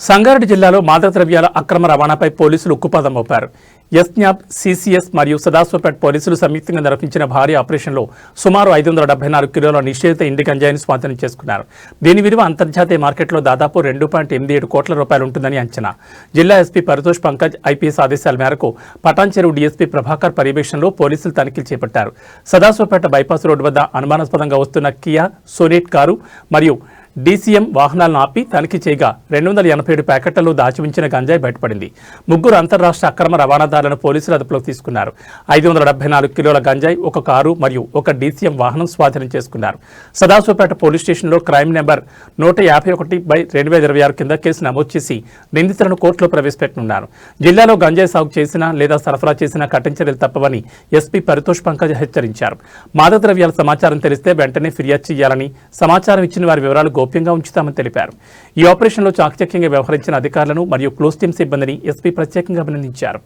సంగారెడ్డి జిల్లాలో మాదక ద్రవ్యాల అక్రమ రవాణాపై పోలీసులు ఉక్కుపాదం మోపారు. ఎస్న్యాప్, సిసిఎస్ మరియు సదాశివపేట పోలీసులు సంయుక్తంగా నిర్వహించిన భారీ ఆపరేషన్లో సుమారు 574 కిలోల నిషేధిత ఇండి గంజాయిని స్వాధీనం చేసుకున్నారు. దీని విలువ అంతర్జాతీయ మార్కెట్లో దాదాపు 2.87 కోట్ల రూపాయలు ఉంటుందని అంచనా. జిల్లా ఎస్పీ పరితోష్ పంకజ్ ఐపీఎస్ ఆదేశాల మేరకు పటాన్ చెరువు డీఎస్పీ ప్రభాకర్ పర్యవేక్షణలో పోలీసులు తనిఖీలు చేపట్టారు. సదాశివపేట బైపాస్ రోడ్డు వద్ద అనుమానాస్పదంగా వస్తున్న కియా సోనేట్ కారు మరియు డీసీఎం వాహనాలను ఆపి తనిఖీ చేయగా 287 ప్యాకెట్లలో దాచి ఉంచిన గంజాయి బయటపడింది. ముగ్గురు అంతర్రాష్ట్ర అక్రమ రవాణాదారులను పోలీసులు అదుపులోకి తీసుకున్నారు. 574 కిలోల గంజాయి, ఒక కారు మరియు ఒక డీసీఎం వాహనం స్వాధీనం చేసుకున్నారు. సదాశివపేట పోలీస్ స్టేషన్లో క్రైమ్ నెంబర్ 151/2026 కింద కేసు నమోదు చేసి నిందితులను కోర్టులో ప్రవేశపెట్టనున్నారు. జిల్లాలో గంజాయి సాగు చేసినా లేదా సరఫరా చేసినా కఠిన చర్యలు తప్పవని ఎస్పీ పరితోష్ పంకజ్ హెచ్చరించారు. మాదక ద్రవ్యాల సమాచారం తెలిస్తే వెంటనే ఫిర్యాదు చేయాలని, సమాచారం ఇచ్చిన వారి వివరాలు గోప్యంగా ఉంచుతామని తెలిపారు. ఈ ఆపరేషన్లో చాకచక్యంగా వ్యవహరించిన అధికారులను మరియు క్లోజ్ టీమ్ సిబ్బందిని ఎస్పీ ప్రత్యేకంగా అభినందించారు.